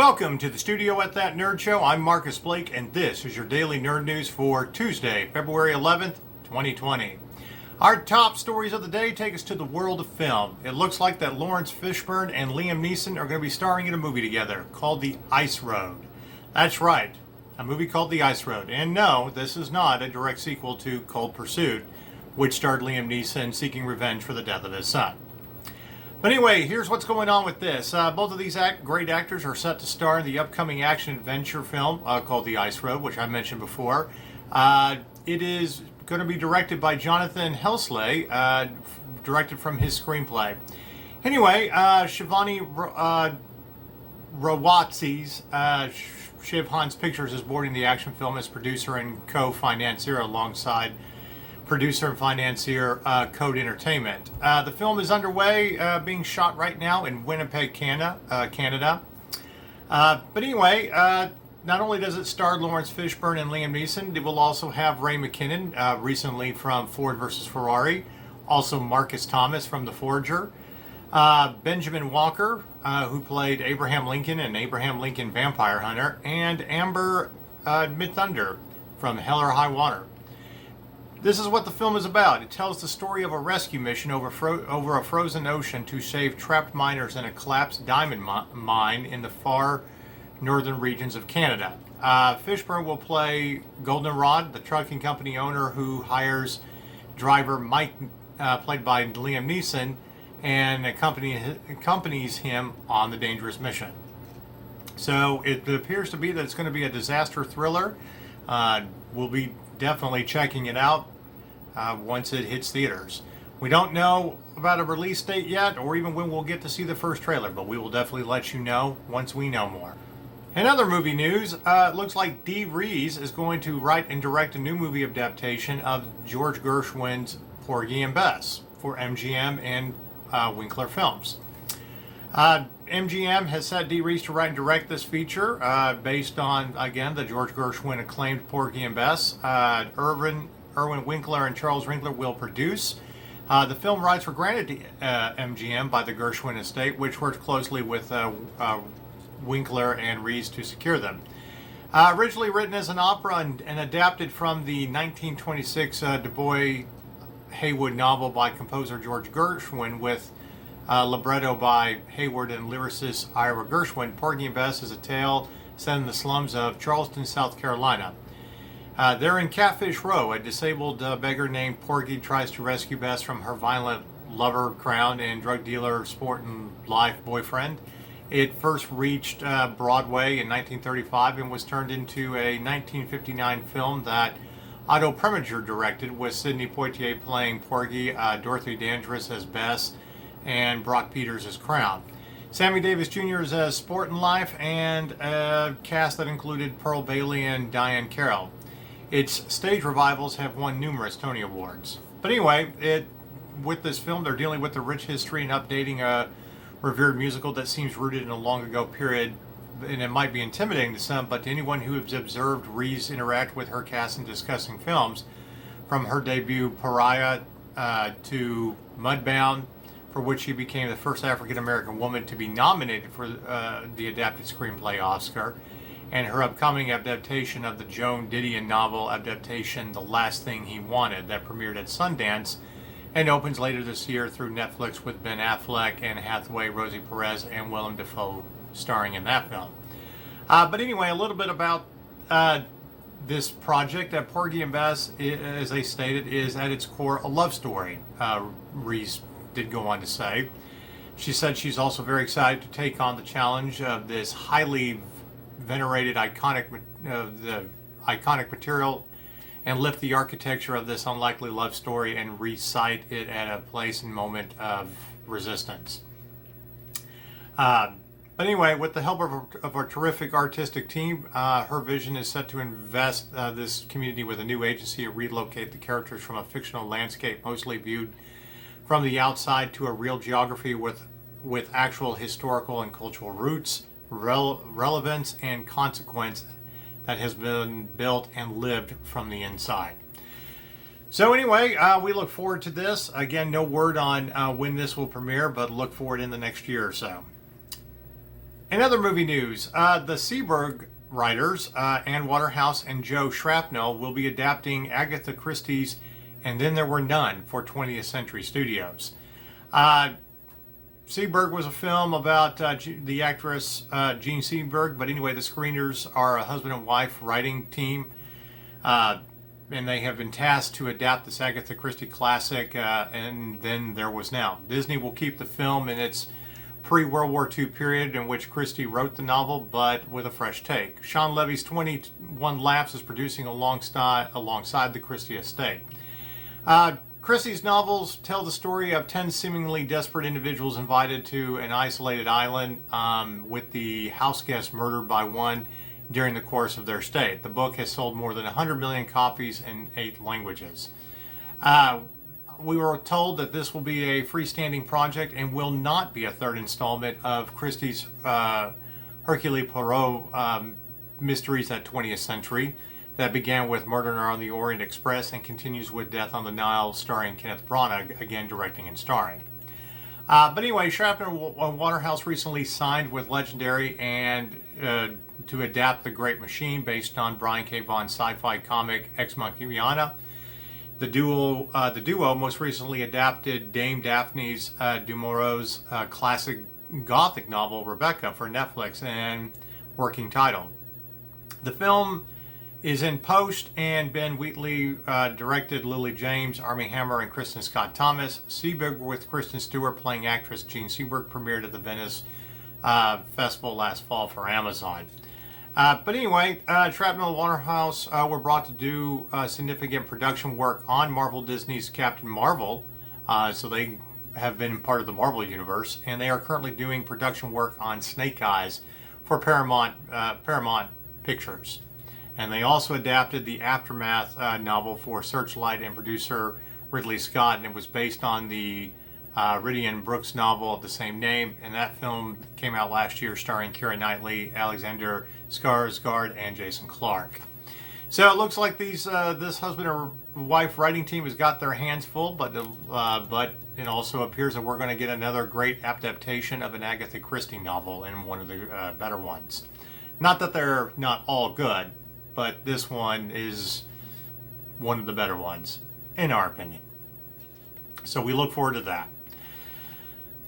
Welcome to the studio at That Nerd Show. I'm Marcus Blake, and this is your daily nerd news for Tuesday, February 11th, 2020. Our top stories of the day take us to the world of film. It looks like that Laurence Fishburne and Liam Neeson are going to be starring in a movie together called The Ice Road. That's right, a movie called The Ice Road. And no, this is not a direct sequel to Cold Pursuit, which starred Liam Neeson seeking revenge for the death of his son. But anyway, here's what's going on with this. Both of these great actors are set to star in the upcoming action-adventure film called The Ice Road, which I mentioned before. It is going to be directed by Jonathan Helsley, directed from his screenplay. Anyway, Shivhani Rawatsi's Shivhans Pictures is boarding the action film as producer and co-financier alongside producer and financier Code Entertainment. The film is underway, being shot right now in Winnipeg, Canada. But anyway, not only does it star Laurence Fishburne and Liam Neeson, it will also have Ray McKinnon, recently from Ford vs. Ferrari, also Marcus Thomas from The Forger, Benjamin Walker, who played Abraham Lincoln in Abraham Lincoln Vampire Hunter, and Amber Midthunder from Hell or High Water. This is what the film is about. It tells the story of a rescue mission over a frozen ocean to save trapped miners in a collapsed diamond mine in the far northern regions of Canada. Fishburne will play Goldenrod, the trucking company owner who hires driver Mike, played by Liam Neeson, and accompanies him on the dangerous mission. So it appears to be that it's going to be a disaster thriller. We'll be definitely checking it out once it hits theaters. We don't know about a release date yet, or even when we'll get to see the first trailer, but we will definitely let you know once we know more. In other movie news, it looks like Rees is going to write and direct a new movie adaptation of George Gershwin's Porgy and Bess for MGM and Winkler Films. MGM has set Rees to write and direct this feature based on, again, the George Gershwin acclaimed Porgy and Bess. Irwin Winkler and Charles Winkler will produce. The film rights were granted to MGM by the Gershwin estate, which worked closely with Winkler and Rees to secure them. Originally written as an opera and adapted from the 1926 Du Bois Haywood novel by composer George Gershwin with libretto by Hayward and lyricist Ira Gershwin, Porgy and Bess is a tale set in the slums of Charleston, South Carolina. They're in Catfish Row. A disabled beggar named Porgy tries to rescue Bess from her violent lover, crown, and drug dealer, sport and life boyfriend. It first reached Broadway in 1935 and was turned into a 1959 film that Otto Preminger directed, with Sidney Poitier playing Porgy, Dorothy Dandridge as Bess, and Brock Peters as Crown. Sammy Davis Jr. is as Sport and Life, and a cast that included Pearl Bailey and Diane Carroll. Its stage revivals have won numerous Tony Awards. But anyway, with this film, they're dealing with the rich history and updating a revered musical that seems rooted in a long ago period, and it might be intimidating to some, but to anyone who has observed Rees interact with her cast in discussing films, from her debut Pariah to Mudbound, for which she became the first African-American woman to be nominated for the Adapted Screenplay Oscar, and her upcoming adaptation of the Joan Didion novel adaptation The Last Thing He Wanted, that premiered at Sundance and opens later this year through Netflix with Ben Affleck, Anne Hathaway, Rosie Perez, and Willem Dafoe starring in that film. But anyway, a little bit about this project. Porgy and Bess, as they stated, is at its core a love story, Rees did go on to say. She said she's also very excited to take on the challenge of this highly venerated iconic material and lift the architecture of this unlikely love story and recite it at a place and moment of resistance. But anyway, with the help of our terrific artistic team, her vision is set to invest this community with a new agency and relocate the characters from a fictional landscape mostly viewed from the outside to a real geography with actual historical and cultural roots, relevance, and consequence that has been built and lived from the inside. So anyway, we look forward to this. Again, no word on when this will premiere, but look for it in the next year or so. In other movie news, the Seberg writers, Anne Waterhouse and Joe Shrapnel, will be adapting Agatha Christie's And Then There Were None for 20th Century Studios. Seberg was a film about the actress Jean Seberg, but anyway, the screeners are a husband and wife writing team, and they have been tasked to adapt this Agatha Christie classic, And Then There Was Now. Disney will keep the film in its pre-World War II period in which Christie wrote the novel, but with a fresh take. Sean Levy's 21 Laps is producing alongside the Christie estate. Christie's novels tell the story of 10 seemingly desperate individuals invited to an isolated island with the house guest murdered by one during the course of their stay. The book has sold more than 100 million copies in 8 languages. We were told that this will be a freestanding project and will not be a third installment of Christie's Hercule Poirot mysteries at 20th Century that began with Murder on the Orient Express and continues with Death on the Nile, starring Kenneth Branagh, again directing and starring. But anyway, Shrapnel Waterhouse recently signed with Legendary and to adapt The Great Machine based on Brian K. Vaughan's sci-fi comic Ex Machina. The duo most recently adapted Dame Daphne's du Maurier's classic Gothic novel Rebecca for Netflix and working title. The film is in post, and Ben Wheatley directed. Lily James, Armie Hammer, and Kristen Scott Thomas. Seberg with Kristen Stewart playing actress Jean Seberg premiered at the Venice Festival last fall for Amazon. But anyway, Shrapnel and Waterhouse were brought to do significant production work on Marvel Disney's Captain Marvel, so they have been part of the Marvel universe, and they are currently doing production work on Snake Eyes for Paramount Pictures. And they also adapted the Aftermath novel for Searchlight and producer Ridley Scott, and it was based on the Ridian Brooks novel of the same name, and that film came out last year starring Keira Knightley, Alexander Skarsgård, and Jason Clarke. So it looks like this husband or wife writing team has got their hands full, but it also appears that we're going to get another great adaptation of an Agatha Christie novel, and one of the better ones. Not that they're not all good, but this one is one of the better ones, in our opinion. So we look forward to that.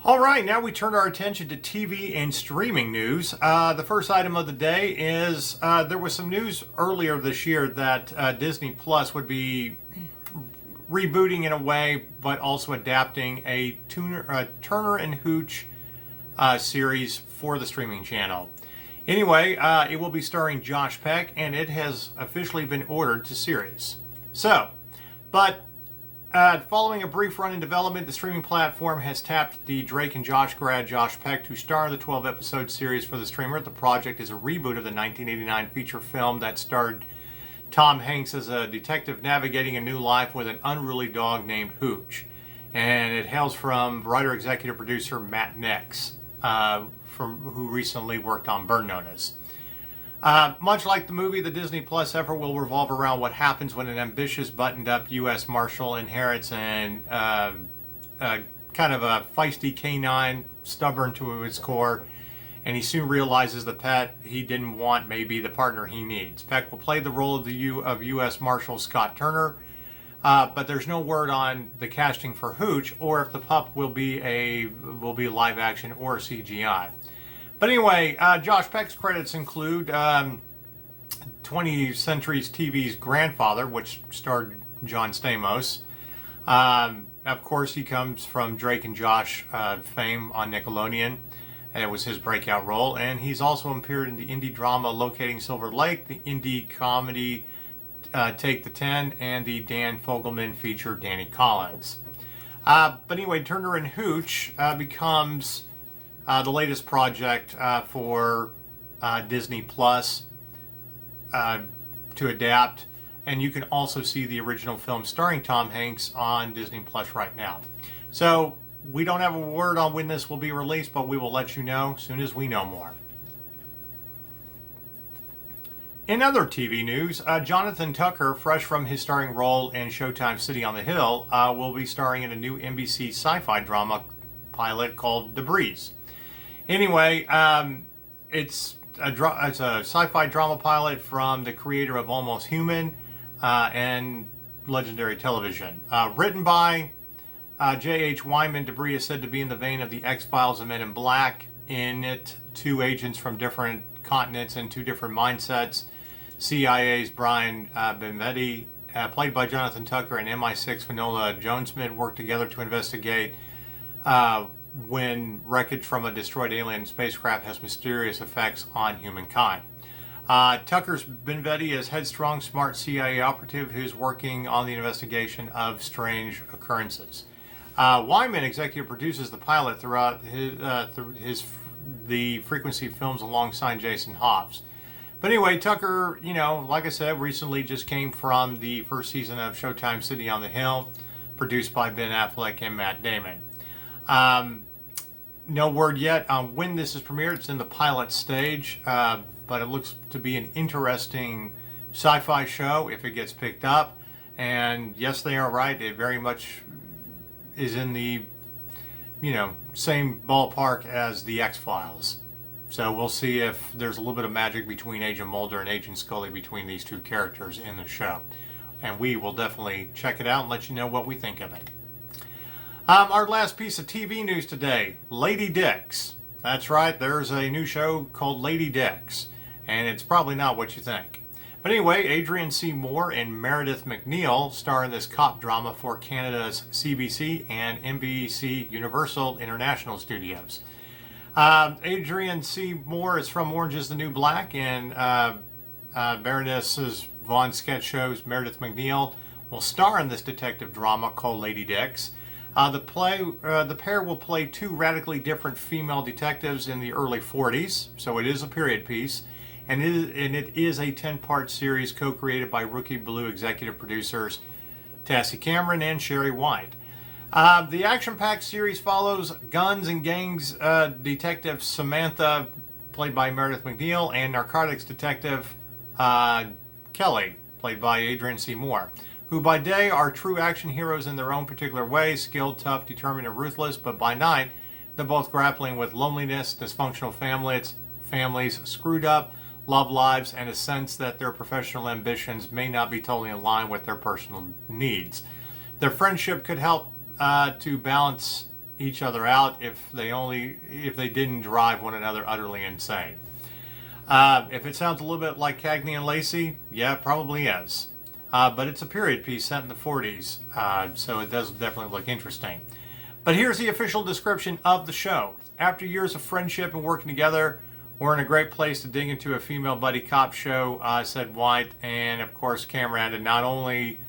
All right, now we turn our attention to TV and streaming news. The first item of the day is there was some news earlier this year that Disney Plus would be rebooting in a way, but also adapting a Turner and Hooch series for the streaming channel. Anyway, it will be starring Josh Peck, and it has officially been ordered to series. Following a brief run in development, the streaming platform has tapped the Drake and Josh grad Josh Peck to star in the 12-episode series for the streamer. The project is a reboot of the 1989 feature film that starred Tom Hanks as a detective navigating a new life with an unruly dog named Hooch. And it hails from writer-executive-producer MacNeill, who recently worked on Burn Notice. Much like the movie, the Disney Plus effort will revolve around what happens when an ambitious, buttoned-up U.S. Marshal inherits kind of a feisty canine, stubborn to his core, and he soon realizes the pet he didn't want may be the partner he needs. Peck will play the role of U.S. Marshal Scott Turner, but there's no word on the casting for Hooch or if the pup will be live action or CGI. But anyway, Josh Peck's credits include 20th Century TV's Grandfather, which starred John Stamos. Of course, he comes from Drake and Josh fame on Nickelodeon, and it was his breakout role. And he's also appeared in the indie drama Locating Silver Lake, the indie comedy Take the 10, and the Dan Fogelman feature Danny Collins. But anyway, Turner and Hooch becomes the latest project for Disney Plus to adapt, and you can also see the original film starring Tom Hanks on Disney Plus right now. So we don't have a word on when this will be released, but we will let you know as soon as we know more. In other TV news, Jonathan Tucker, fresh from his starring role in Showtime's City on the Hill, will be starring in a new NBC Sci-Fi drama pilot called Debris. Anyway, it's it's a sci-fi drama pilot from the creator of Almost Human and legendary television. Written by J.H. Wyman, Debris is said to be in the vein of the X-Files and Men in Black. In it, two agents from different continents and two different mindsets. CIA's Brian Benvetti, played by Jonathan Tucker, and MI6 Finola Jonesmith work together to investigate when wreckage from a destroyed alien spacecraft has mysterious effects on humankind. Tucker's Benvetti is headstrong, smart CIA operative who's working on the investigation of strange occurrences. Wyman executive produces the pilot throughout the Frequency films alongside Jason Hobbs. But anyway, Tucker, like I said, recently just came from the first season of Showtime City on the Hill, produced by Ben Affleck and Matt Damon. No word yet on when this is premiered. It's in the pilot stage, but it looks to be an interesting sci-fi show if it gets picked up. And yes, they are right. It very much is in the, same ballpark as the X-Files. So we'll see if there's a little bit of magic between Agent Mulder and Agent Scully between these two characters in the show. And we will definitely check it out and let you know what we think of it. Our last piece of TV news today, Lady Dicks. That's right, there's a new show called Lady Dicks, and it's probably not what you think. But anyway, Adrienne C. Moore and Meredith MacNeill star in this cop drama for Canada's CBC and NBCUniversal International Studios. Adrienne C. Moore is from Orange is the New Black, and Baroness's Vaughn sketch shows Meredith MacNeill will star in this detective drama called Lady Dicks. The pair will play two radically different female detectives in the early 40s, so it is a period piece, and it is a 10-part series co-created by Rookie Blue executive producers Tassie Cameron and Sherry White. The action-packed series follows guns and gangs detective Samantha, played by Meredith MacNeill, and narcotics detective Kelly, played by Adrienne C. Moore, who by day are true action heroes in their own particular way, skilled, tough, determined, and ruthless, but by night they're both grappling with loneliness, dysfunctional families, screwed up love lives, and a sense that their professional ambitions may not be totally in line with their personal needs. Their friendship could help to balance each other out if they didn't drive one another utterly insane. If it sounds a little bit like Cagney and Lacey, yeah, it probably is. But it's a period piece set in the 40s, so it does definitely look interesting. But here's the official description of the show. After years of friendship and working together, we're in a great place to dig into a female buddy cop show, said White. And of course, Cameron added, not only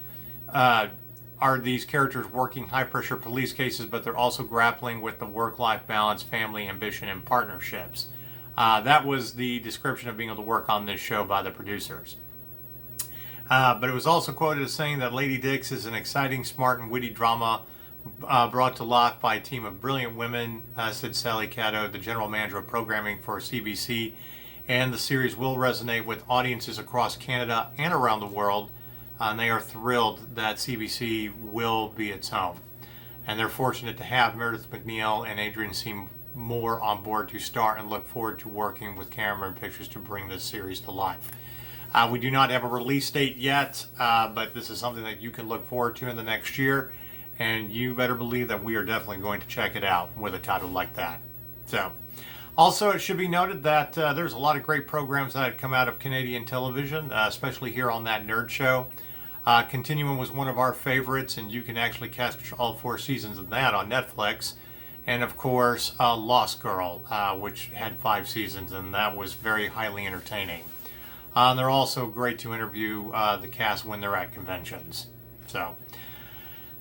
are these characters working high-pressure police cases, but they're also grappling with the work-life balance, family ambition, and partnerships. That was the description of being able to work on this show by the producers. But it was also quoted as saying that Lady Dicks is an exciting, smart, and witty drama brought to life by a team of brilliant women, said Sally Cato, the general manager of programming for CBC. And the series will resonate with audiences across Canada and around the world. And they are thrilled that CBC will be its home. And they're fortunate to have Meredith MacNeill and Adrienne C. Moore on board to star, and look forward to working with Cameron Pictures to bring this series to life. We do not have a release date yet, but this is something that you can look forward to in the next year, and you better believe that we are definitely going to check it out with a title like that. So, also it should be noted that there's a lot of great programs that come out of Canadian television, especially here on That Nerd Show. Continuum was one of our favorites, and you can actually catch all 4 seasons of that on Netflix. And of course, Lost Girl, which had 5 seasons, and that was very highly entertaining. They're also great to interview the cast when they're at conventions. So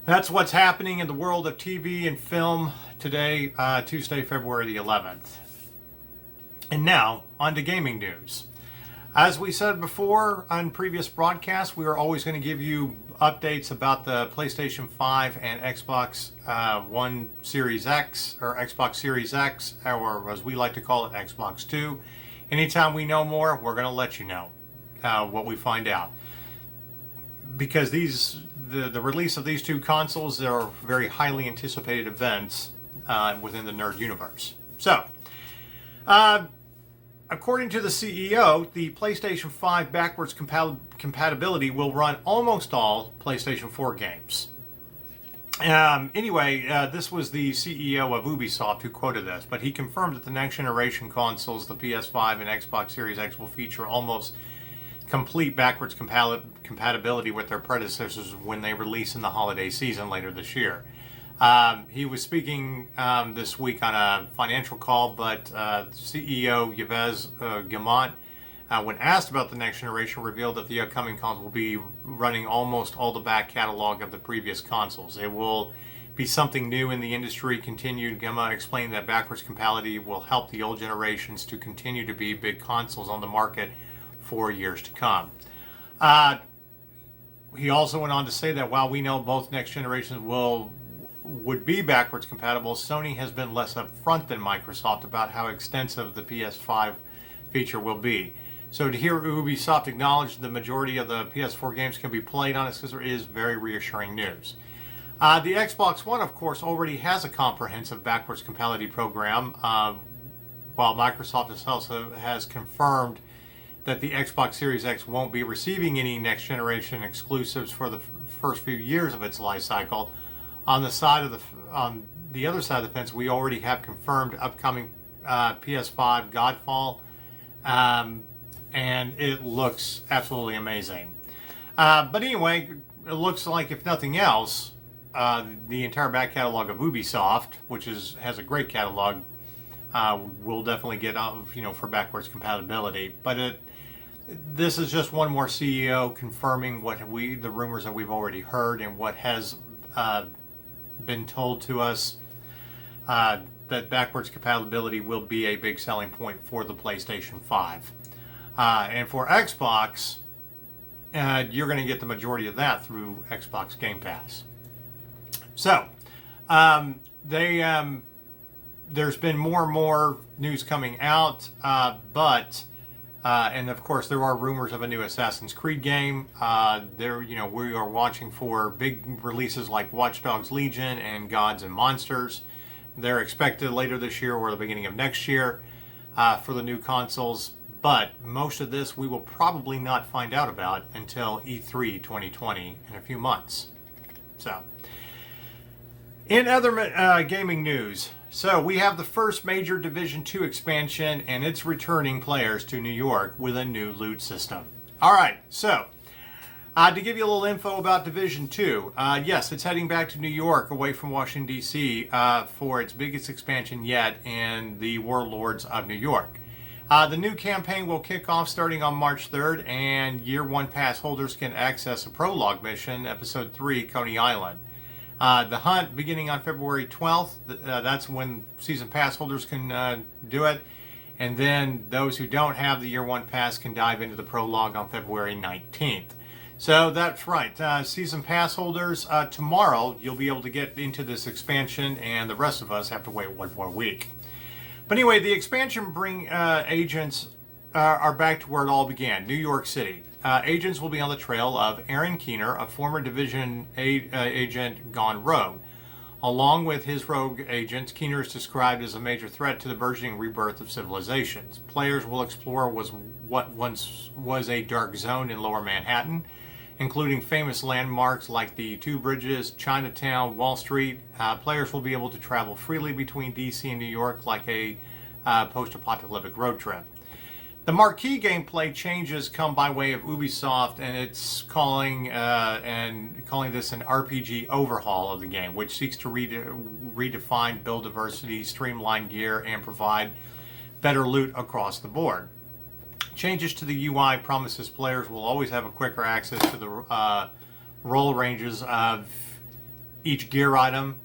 that's what's happening in the world of TV and film today, Tuesday, February the 11th. And now, on to gaming news. As we said before on previous broadcasts, we are always going to give you updates about the PlayStation 5 and Xbox One Series X, or Xbox Series X, or as we like to call it, Xbox 2. Anytime we know more, we're going to let you know what we find out. Because the release of these two consoles are very highly anticipated events within the nerd universe. So, according to the CEO, the PlayStation 5 backwards compatibility will run almost all PlayStation 4 games. This was the CEO of Ubisoft who quoted this, but he confirmed that the next generation consoles, the PS5 and Xbox Series X, will feature almost complete backwards compatibility with their predecessors when they release in the holiday season later this year. He was speaking this week on a financial call, but CEO Yves Guillemot, when asked about the next generation, revealed that the upcoming console will be running almost all the back catalog of the previous consoles. It will be something new in the industry, continued. Guillemot explained that backwards compatibility will help the old generations to continue to be big consoles on the market for years to come. He also went on to say that while we know both next generations would be backwards compatible, Sony has been less upfront than Microsoft about how extensive the PS5 feature will be. So to hear Ubisoft acknowledge the majority of the PS4 games can be played on its system is very reassuring news. The Xbox One, of course, already has a comprehensive backwards compatibility program, while Microsoft itself has confirmed that the Xbox Series X won't be receiving any next generation exclusives for the first few years of its life cycle. On the other side of the fence, we already have confirmed upcoming PS5 Godfall, and it looks absolutely amazing. But anyway, it looks like, if nothing else, the entire back catalog of Ubisoft, which has a great catalog, will definitely get for backwards compatibility. But this is just one more CEO confirming the rumors that we've already heard and what has been told to us, that backwards compatibility will be a big selling point for the PlayStation 5. And for Xbox, you're going to get the majority of that through Xbox Game Pass. So, there's been more and more news coming out, and of course there are rumors of a new Assassin's Creed game. We are watching for big releases like Watch Dogs Legion and Gods and Monsters. They're expected later this year or the beginning of next year for the new consoles. But most of this we will probably not find out about until E3 2020 in a few months. So, in other gaming news, we have the first major Division 2 expansion, and it's returning players to New York with a new loot system. Alright, to give you a little info about Division 2, yes, it's heading back to New York away from Washington, D.C. For its biggest expansion yet in the Warlords of New York. The new campaign will kick off starting on March 3rd, and Year 1 pass holders can access a prologue mission, Episode 3, Coney Island. The hunt beginning on February 12th, that's when season pass holders can do it. And then those who don't have the Year 1 pass can dive into the prologue on February 19th. So that's right, season pass holders, tomorrow you'll be able to get into this expansion, and the rest of us have to wait one more week. But anyway, the expansion agents are back to where it all began, New York City. Agents will be on the trail of Aaron Keener, a former Division agent gone rogue. Along with his rogue agents, Keener is described as a major threat to the burgeoning rebirth of civilizations. Players will explore what once was a dark zone in Lower Manhattan, including famous landmarks like the Two Bridges, Chinatown, Wall Street. Players will be able to travel freely between DC and New York like a post-apocalyptic road trip. The marquee gameplay changes come by way of Ubisoft, and it's calling this an RPG overhaul of the game, which seeks to redefine build diversity, streamline gear, and provide better loot across the board. Changes to the UI promises players will always have a quicker access to the roll ranges of each gear item.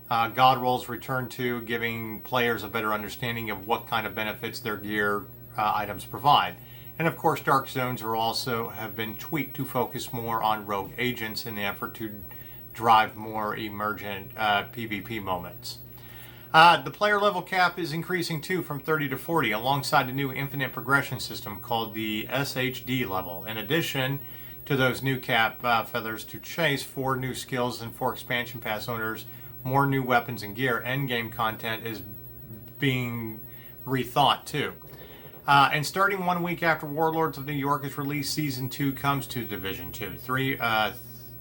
God rolls return to, giving players a better understanding of what kind of benefits their gear items provide. And of course, dark zones have been tweaked to focus more on rogue agents in the effort to drive more emergent PvP moments. The player level cap is increasing too, from 30 to 40, alongside a new infinite progression system called the SHD level. In addition to those new cap feathers to chase, 4 new skills, and 4 expansion pass owners, more new weapons and gear. Endgame content is being rethought too. And starting 1 week after Warlords of New York is released, Season 2 comes to Division 2.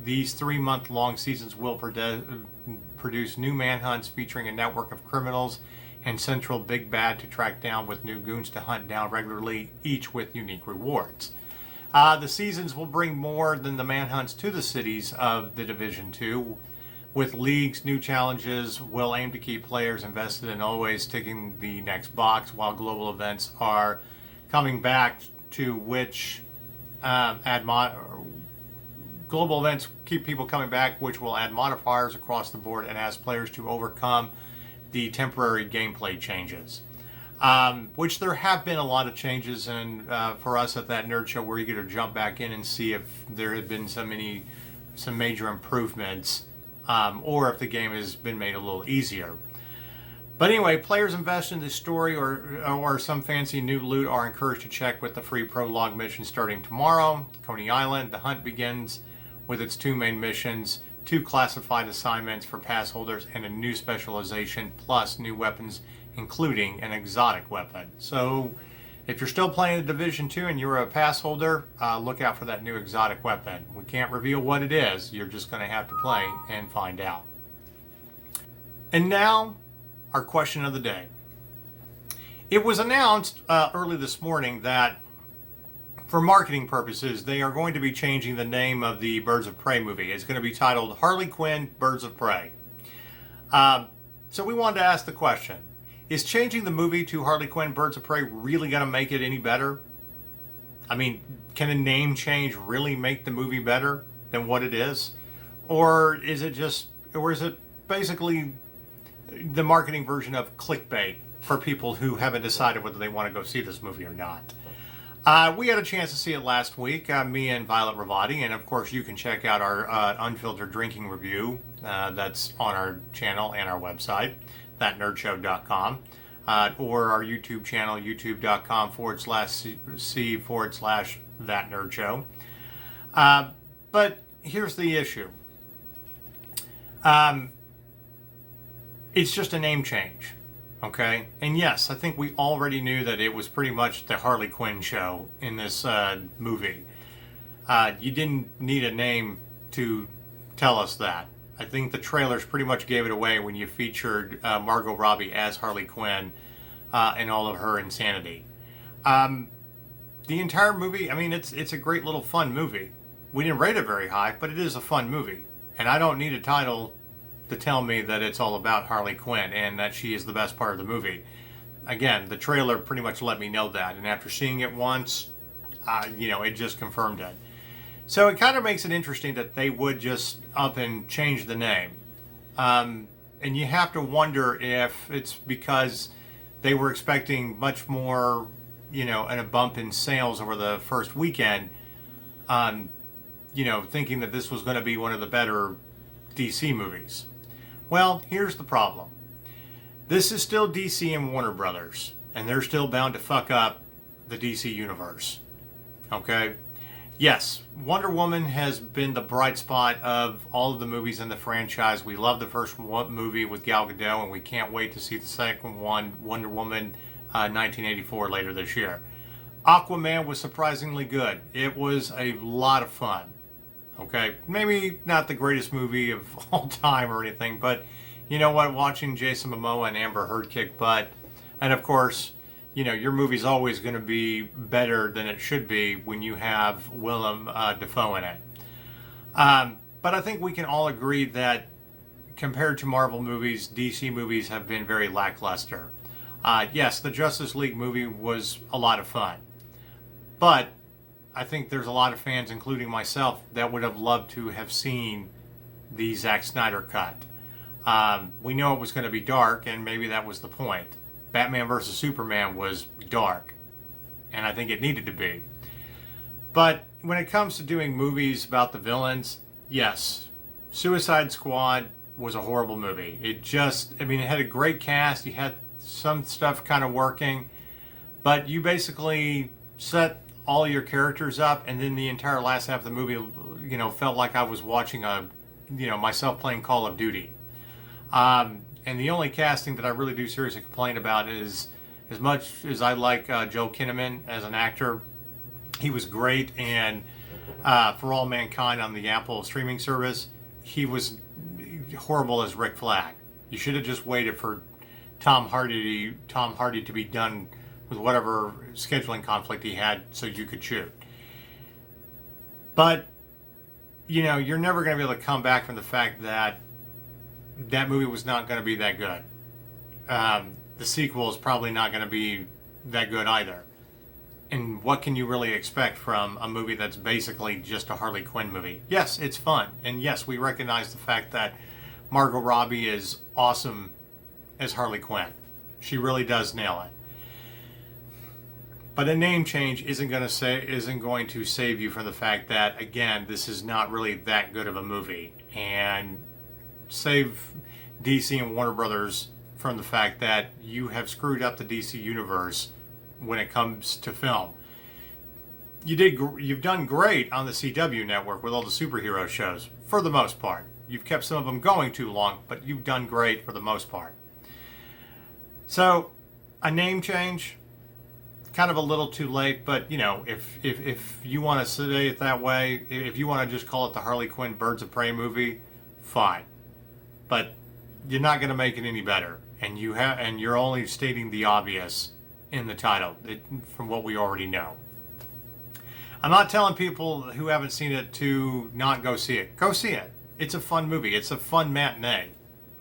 These 3-month-long seasons will produce new manhunts featuring a network of criminals and central big bad to track down with new goons to hunt down regularly, each with unique rewards. The seasons will bring more than the manhunts to the cities of the Division 2. With leagues, new challenges will aim to keep players invested and always ticking the next box, while global events are coming back to which global events keep people coming back, which will add modifiers across the board and ask players to overcome the temporary gameplay changes. Which there have been a lot of changes, and for us at that nerd show, we're eager to jump back in and see if there have been some major improvements. Or if the game has been made a little easier. But anyway, players invested in this story or some fancy new loot are encouraged to check with the free prologue mission starting tomorrow. Coney Island, the hunt begins with its 2 main missions, 2 classified assignments for pass holders, and a new specialization, plus new weapons, including an exotic weapon. So if you're still playing the Division 2 and you're a pass holder, look out for that new exotic weapon. We can't reveal what it is. You're just going to have to play and find out. And now, our question of the day. It was announced early this morning that for marketing purposes, they are going to be changing the name of the Birds of Prey movie. It's going to be titled Harley Quinn, Birds of Prey. So we wanted to ask the question. Is changing the movie to Harley Quinn, Birds of Prey really going to make it any better? I mean, can a name change really make the movie better than what it is? Or is it basically the marketing version of clickbait for people who haven't decided whether they want to go see this movie or not? We had a chance to see it last week, me and Violet Ravati, and of course you can check out our unfiltered drinking review that's on our channel and our website, thatnerdshow.com, or our YouTube channel, youtube.com/c/thatnerdshow. But here's the issue. It's just a name change, okay? And yes, I think we already knew that it was pretty much the Harley Quinn show in this movie. You didn't need a name to tell us that. I think the trailers pretty much gave it away when you featured Margot Robbie as Harley Quinn and all of her insanity. The entire movie, I mean, it's a great little fun movie. We didn't rate it very high, but it is a fun movie. And I don't need a title to tell me that it's all about Harley Quinn and that she is the best part of the movie. Again, the trailer pretty much let me know that. And after seeing it once, it just confirmed it. So it kind of makes it interesting that they would just up and change the name. And you have to wonder if it's because they were expecting much more, and a bump in sales over the first weekend, thinking that this was going to be one of the better DC movies. Well, here's the problem. This is still DC and Warner Brothers, and they're still bound to fuck up the DC universe. Okay? Yes, Wonder Woman has been the bright spot of all of the movies in the franchise. We love the first movie with Gal Gadot, and we can't wait to see the second one, Wonder Woman 1984, later this year. Aquaman was surprisingly good. It was a lot of fun. Okay, maybe not the greatest movie of all time or anything, but you know what? Watching Jason Momoa and Amber Heard kick butt, and of course, your movie's always going to be better than it should be when you have Willem Dafoe in it. But I think we can all agree that compared to Marvel movies, DC movies have been very lackluster. Yes, the Justice League movie was a lot of fun. But I think there's a lot of fans, including myself, that would have loved to have seen the Zack Snyder cut. We know it was going to be dark, and maybe that was the point. Batman vs. Superman was dark, and I think it needed to be. But when it comes to doing movies about the villains, yes, Suicide Squad was a horrible movie. It had a great cast. You had some stuff kind of working, but you basically set all your characters up, and then the entire last half of the movie, felt like I was watching myself playing Call of Duty. And the only casting that I really do seriously complain about is As much as I like Joel Kinnaman as an actor, he was great in For All Mankind on the Apple streaming service. He was horrible as Rick Flag. You should have just waited for Tom Hardy to be done with whatever scheduling conflict he had so you could shoot. But, you know, you're never going to be able to come back from the fact that that movie was not going to be that good. The sequel is probably not going to be that good either. And what can you really expect from a movie that's basically just a Harley Quinn movie? Yes, it's fun. And yes, we recognize the fact that Margot Robbie is awesome as Harley Quinn. She really does nail it. But a name change isn't going to save you from the fact that, again, this is not really that good of a movie. And save DC and Warner Brothers from the fact that you have screwed up the DC universe when it comes to film. You've done great on the CW network with all the superhero shows, for the most part. You've kept some of them going too long, but you've done great for the most part. So, a name change, kind of a little too late, but you know, if you want to say it that way, if you want to just call it the Harley Quinn Birds of Prey movie, fine. But you're not going to make it any better, and you're only stating the obvious in the title, from what we already know. I'm not telling people who haven't seen it to not go see it. Go see it. It's a fun movie. It's a fun matinee.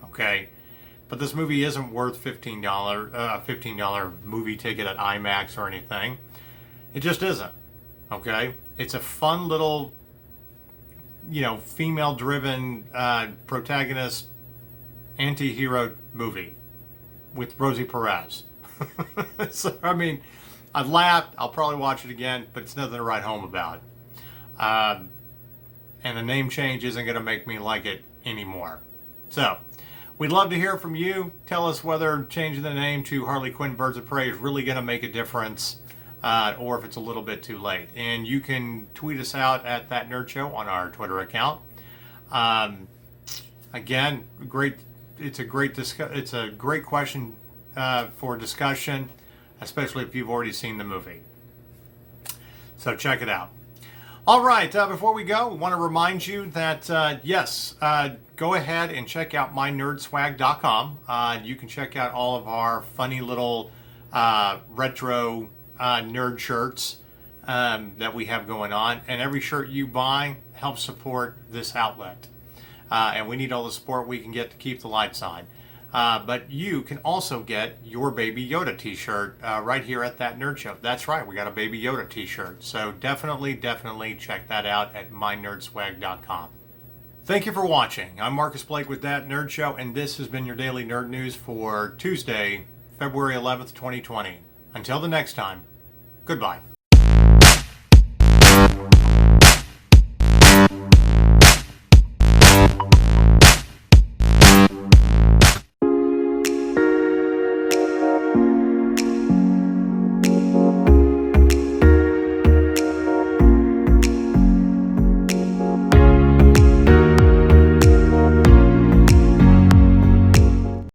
Okay? But this movie isn't worth $15 movie ticket at IMAX or anything. It just isn't. Okay? It's a fun little, you know, female-driven protagonist anti-hero movie with Rosie Perez. So, I mean, I've laughed. I'll probably watch it again, but it's nothing to write home about. And the name change isn't going to make me like it anymore. So, we'd love to hear from you. Tell us whether changing the name to Harley Quinn Birds of Prey is really going to make a difference, or if it's a little bit too late. And you can tweet us out at That Nerd Show on our Twitter account. Again, great. It's a great question for discussion, especially if you've already seen the movie. So check it out. All right, before we go, we want to remind you that, yes, go ahead and check out mynerdswag.com. You can check out all of our funny little retro nerd shirts that we have going on. And every shirt you buy helps support this outlet. And we need all the support we can get to keep the lights on. But you can also get your Baby Yoda t-shirt right here at That Nerd Show. That's right, we got a Baby Yoda t-shirt. So definitely check that out at mynerdswag.com. Thank you for watching. I'm Marcus Blake with That Nerd Show, and this has been your daily nerd news for Tuesday, February 11th, 2020. Until the next time, goodbye.